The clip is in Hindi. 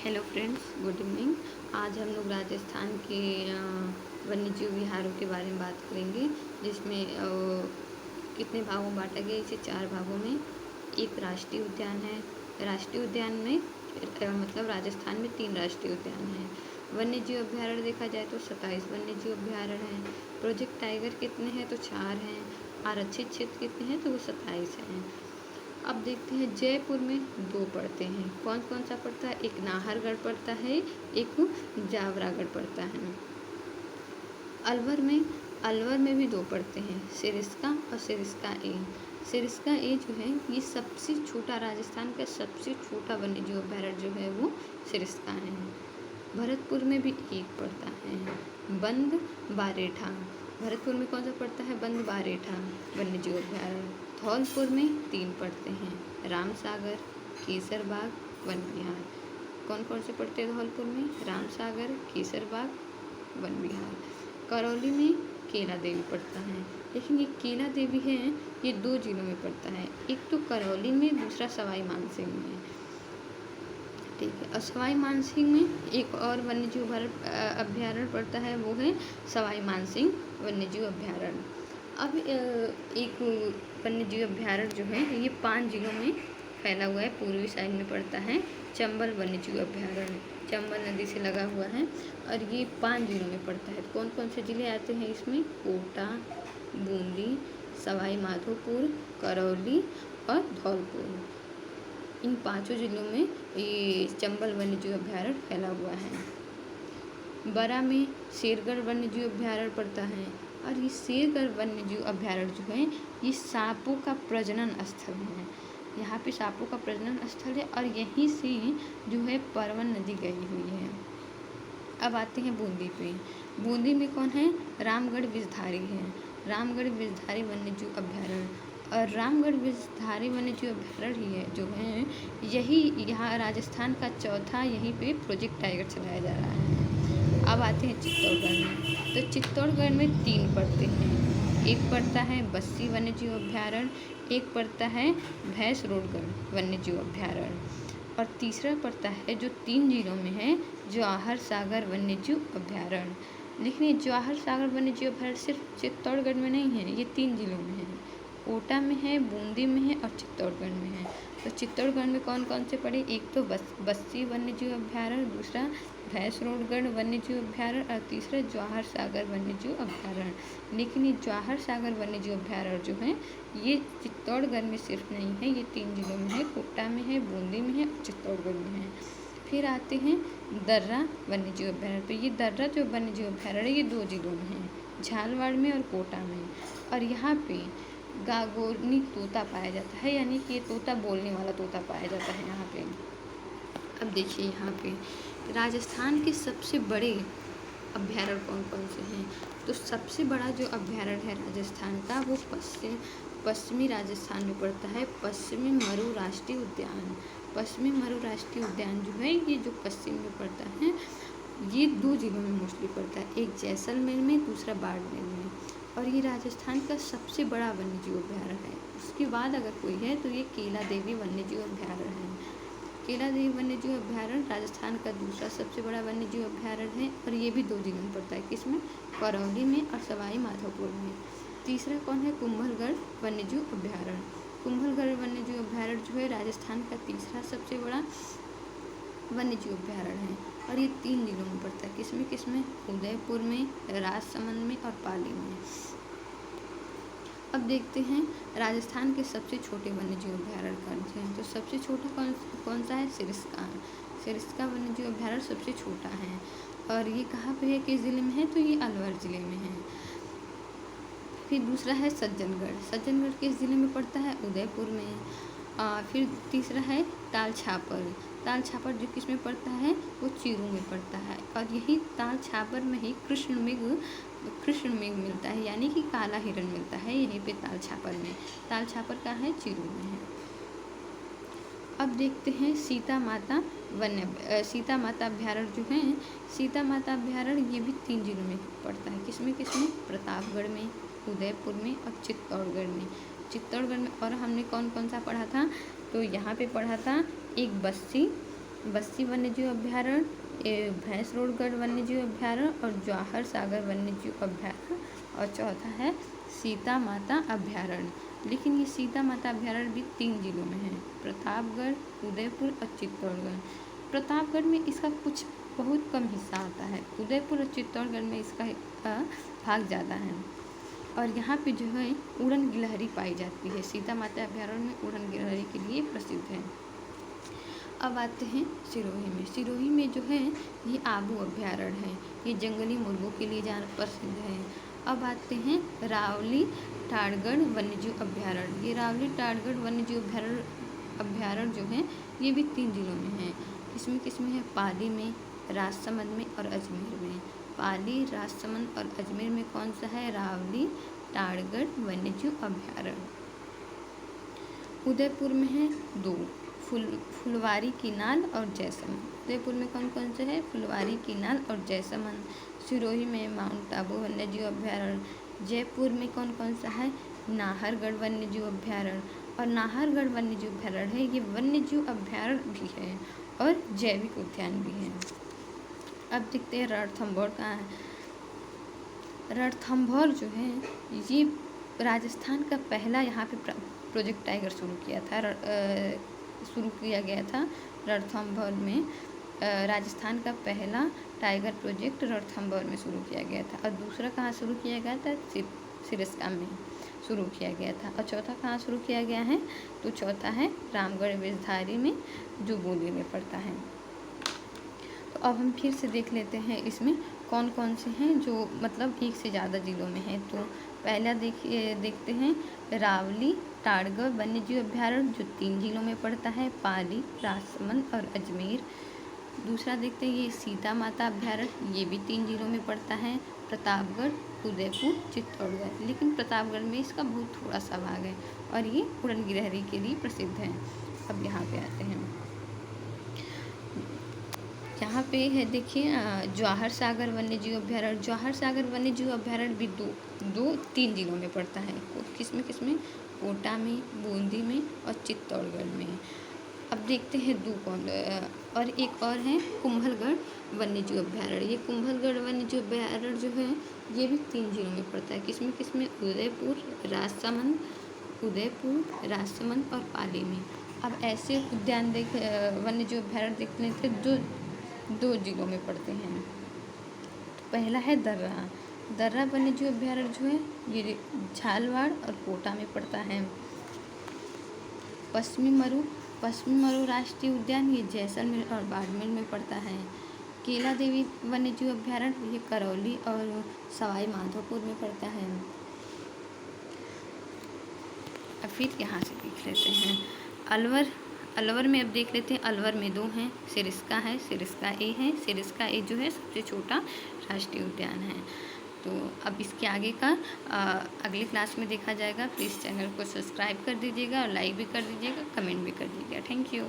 Hello friends, good evening. आज हम लोग राजस्थान के वन्यजीव विहारों के बारे में बात करेंगे, जिसमें कितने भागों में बांटा गया। इसे 4 भागों में। एक राष्ट्रीय उद्यान है। राष्ट्रीय उद्यान में मतलब राजस्थान में 3 राष्ट्रीय उद्यान हैं। वन्यजीव अभ्यारण्य देखा जाए तो 27 वन्यजीव अभ्यारण्य हैं। प्रोजेक्ट टाइगर कितने हैं तो 4 हैं। आरक्षित क्षेत्र कितने हैं तो वो 27 हैं। अब देखते हैं, जयपुर में 2 पड़ते हैं। कौन कौन सा पड़ता है? एक नाहरगढ़ पड़ता है, एक जावरागढ़ पड़ता है। अलवर में भी 2 पड़ते हैं, सिरिस्का और सिरिस्का ए। सिरिस्का ए जो है ये सबसे छोटा, राजस्थान का सबसे छोटा वन्यजीव अभ्यारण्य जो है वो सिरिस्का है। भरतपुर में भी 1 पड़ता है, बंद बारेठा। भरतपुर में कौन सा पड़ता है? बंद बारेठा वन्यजीव अभ्यारण्य। धौलपुर में 3 पड़ते हैं, रामसागर, केसरबाग, वन विहार। कौन कौन से पड़ते हैं धौलपुर में? रामसागर, केसरबाग, वन विहार। करौली में केला देवी पड़ता है, लेकिन ये केला देवी है ये 2 जिलों में पड़ता है। एक तो करौली में, दूसरा सवाई मानसिंह में। ठीक है। और सवाई मानसिंह में एक और वन्यजीव अभ्यारण्य पड़ता है, वो है सवाई मानसिंह वन्यजीव अभ्यारण्य। अब एक वन्यजीव अभ्यारण्य जो है ये 5 जिलों में फैला हुआ है। पूर्वी साइड में पड़ता है चंबल वन्यजीव अभ्यारण्य, चंबल नदी से लगा हुआ है, और ये 5 जिलों में पड़ता है। कौन कौन से जिले आते हैं इसमें? कोटा, बूंदी, सवाई माधोपुर, करौली और धौलपुर। इन 5 जिलों में ये चंबल वन्यजीव अभ्यारण्य फैला हुआ है। बरा में शेरगढ़ वन्यजीव अभ्यारण्य पड़ता है, और ये शेरगढ़ वन्यजीव अभ्यारण्य जो है ये सांपों का प्रजनन स्थल है। यहाँ पे सांपों का प्रजनन स्थल है, और यहीं से जो है परवन नदी गई हुई है। अब आते हैं बूंदी पे। बूंदी में कौन है? रामगढ़ विषधारी है, रामगढ़ विषधारी वन्यजीव अभ्यारण्य। और रामगढ़ विषधारी वन्यजीव अभ्यारण्य ही है जो है, यही यहाँ राजस्थान का चौथा यहीं पे प्रोजेक्ट टाइगर चलाया जा रहा है। अब आते हैं चित्तौड़गढ़ में। तो चित्तौड़गढ़ में 3 पड़ते हैं। एक पड़ता है बस्सी वन्यजीव अभ्यारण्य, एक पड़ता है भैंसरोडगढ़ वन्यजीव अभ्यारण्य, और तीसरा पड़ता है जो 3 जिलों में है, जवाहर सागर वन्यजीव अभ्यारण्य। लेकिन ये जवाहर सागर वन्यजीव अभ्यारण्य सिर्फ चित्तौड़गढ़ में नहीं है, ये 3 जिलों में है। कोटा में है, बूंदी में है और चित्तौड़गढ़ में है। तो चित्तौड़गढ़ में कौन कौन से पड़े? एक तो बस्सी वन्यजीव अभ्यारण्य, दूसरा भैंसरोडगढ़ वन्यजीव अभ्यारण्य, और तीसरा जवाहर सागर वन्यजीव अभ्यारण्य। लेकिन ये जवाहर सागर वन्यजीव अभ्यारण्य जो है ये चित्तौड़गढ़ में सिर्फ नहीं है, ये 3 जिलों में है, कोटा में है, बूंदी में है और चित्तौड़गढ़ में है। फिर आते हैं दर्रा वन्यजीव अभ्यारण्य। तो ये दर्रा जो वन्यजीव अभ्यारण्य है ये 2 जिलों में है, झालवाड़ में और कोटा में। और यहाँ पे गागोनी तोता पाया जाता है, यानी कि ये तोता बोलने वाला तोता पाया जाता है यहाँ पे। अब देखिए यहाँ पे राजस्थान के सबसे बड़े अभ्यारण्य कौन कौन से हैं? तो सबसे बड़ा जो अभ्यारण्य है राजस्थान का वो पश्चिमी राजस्थान में पड़ता है, पश्चिमी मरु राष्ट्रीय उद्यान। पश्चिमी मरु राष्ट्रीय उद्यान जो है ये जो पश्चिम में पड़ता है, ये 2 जिलों में मोस्टली पड़ता है, एक जैसलमेर में, दूसरा बाड़मेर में। और ये राजस्थान का सबसे बड़ा वन्यजीव अभ्यारण्य है। उसके बाद अगर कोई है तो ये केला देवी वन्यजीव अभ्यारण्य है। केला देवी वन्यजीव अभ्यारण्य राजस्थान का दूसरा सबसे बड़ा वन्यजीव अभ्यारण्य है, और ये भी 2 जिलों में पड़ता है। किसमें? करौली में और सवाई माधोपुर में। तीसरा कौन है? कुंभलगढ़ वन्यजीव अभ्यारण्य। कुंभलगढ़ वन्यजीव अभ्यारण्य जो है राजस्थान का तीसरा सबसे बड़ा वन्यजीव अभ्यारण्य है, और ये 3 जिलों में पड़ता है। किसमें किसमें? उदयपुर में, राजसमंद में और पाली में। अब देखते हैं राजस्थान के सबसे छोटे वन्यजीव अभ्यारण्य कौन से हैं। तो सबसे छोटा कौन सा है? सिरिस्का। सिरिस्का वन्यजीव अभ्यारण्य सबसे छोटा है, और ये कहाँ पे है, किस ज़िले में है? तो ये अलवर ज़िले में है। फिर दूसरा है सज्जनगढ़। सज्जनगढ़ किस ज़िले में पड़ता है? उदयपुर में। फिर तीसरा है ताल छापर। ताल छापर जो किस में पड़ता है? वो चीरू में पड़ता है, और यही ताल छापर में ही कृष्ण मृग मिलता है, यानी कि काला हिरण मिलता है यहीं पे ताल छापर में। ताल छापर का है, चीरू में है। अब देखते हैं सीता माता अभ्यारण्य जो है, सीता माता अभ्यारण्य ये भी 3 जिलों में पड़ता है। किसमें किसमें? प्रतापगढ़ में, उदयपुर में और चित्तौड़गढ़ में। चित्तौड़गढ़ में और हमने कौन कौन सा पढ़ा था? तो यहाँ पे पढ़ा था एक बस्सी, बस्सी वन्यजीव अभ्यारण्य, भैंसरोडगढ़ वन्यजीव अभ्यारण्य और जवाहर सागर वन्यजीव अभ्यारण्य, और चौथा है सीता माता अभ्यारण्य। लेकिन ये सीता माता अभ्यारण्य भी 3 जिलों में है, प्रतापगढ़, उदयपुर और चित्तौड़गढ़। प्रतापगढ़ में इसका कुछ बहुत कम हिस्सा आता है, उदयपुर और चित्तौड़गढ़ में इसका भाग ज़्यादा है। और यहाँ पे जो है उड़न गिलहरी पाई जाती है। सीता माता अभ्यारण्य में उड़न गिलहरी के लिए प्रसिद्ध है। अब आते हैं सिरोही में। सिरोही में जो है ये आबू अभ्यारण्य है, ये जंगली मुर्गों के लिए ज़्यादा प्रसिद्ध है। अब आते हैं रावली टाड़गढ़ वन्यजीव अभ्यारण्य। ये रावली टाड़गढ़ वन्यजीव अभ्यारण्य जो है ये भी 3 जिलों में है। इसमें किसमें है? पाली में, राजसमंद में और अजमेर में। पाली, राजसमंद और अजमेर में कौन सा है? रावली टाड़गढ़ वन्यजीव अभ्यारण्य। उदयपुर में है 2, फुलवारी कीनाल और जैसमंद। उदयपुर में कौन कौन से है? फुलवारी कीनाल और जैसमंद। सिरोही में माउंट आबू वन्यजीव अभ्यारण्य। जयपुर में कौन कौन सा है? नाहरगढ़ वन्यजीव अभ्यारण्य। और नाहरगढ़ वन्यजीव अभ्यारण्य है, ये वन्यजीव अभ्यारण्य भी है और जैविक उद्यान भी है। अब देखते हैं रणथंभौर कहाँ है। रणथंभौर जो है ये राजस्थान का पहला यहाँ पे प्रोजेक्ट टाइगर शुरू किया गया था। रणथंभौर में राजस्थान का पहला टाइगर प्रोजेक्ट रणथंभौर में शुरू किया गया था। और दूसरा कहाँ शुरू किया गया था? सिरस्का में शुरू किया गया था। और चौथा कहाँ शुरू किया गया है? तो चौथा है रामगढ़ वेशधारी में, जो बूंदी में पड़ता है। तो अब हम फिर से देख लेते हैं इसमें कौन कौन से हैं जो मतलब एक से ज़्यादा जिलों में हैं। तो पहला देखते हैं रावली टाड़गढ़ वन्यजीव अभ्यारण्य, जो 3 जिलों में पड़ता है, पाली, राजसमंद और अजमेर। दूसरा देखते हैं ये सीता माता अभ्यारण्य, ये भी 3 जिलों में पड़ता है, प्रतापगढ़, उदयपुर, चित्तौड़गढ़। लेकिन प्रतापगढ़ में इसका बहुत थोड़ा सा भाग है और ये उड़न गिलहरी के लिए प्रसिद्ध है। अब यहाँ पे आते हैं, यहाँ पे है देखिए जवाहर सागर वन्यजीव अभ्यारण्य। जवाहर सागर वन्यजीव अभ्यारण्य भी 3 जिलों में पड़ता है। किसमें? कोटा में, बूंदी में और चित्तौड़गढ़ में। अब देखते हैं और एक और है कुंभलगढ़ वन्यजीव अभ्यारण्य। ये कुंभलगढ़ वन्यजीव अभ्यारण्य जो है ये भी 3 जिलों में पड़ता है। किसमें? उदयपुर, राजसमंद और पाली में। अब ऐसे उद्यान वन्यजीव अभ्यारण्य देखते हैं जो 2 जिलों में पड़ते हैं। तो पहला है दर्रा वन्यजीव अभ्यारण्य जो है ये झालवाड़ और कोटा में पड़ता है। पश्चिमी मरु राष्ट्रीय उद्यान ये जैसलमेर और बाड़मेर में पड़ता है। केला देवी वन्यजीव अभ्यारण्य ये करौली और सवाई माधोपुर में पड़ता है। अब फिर यहाँ से देख लेते हैं अलवर में। अब देख लेते हैं, अलवर में 2 हैं, सिरिस्का है, सिरिस्का ए है। सिरिस्का ए जो है सबसे छोटा राष्ट्रीय उद्यान है। तो अब इसके आगे का अगले क्लास में देखा जाएगा। प्लीज़ चैनल को सब्सक्राइब कर दीजिएगा और लाइक भी कर दीजिएगा, कमेंट भी कर दीजिएगा। Thank you.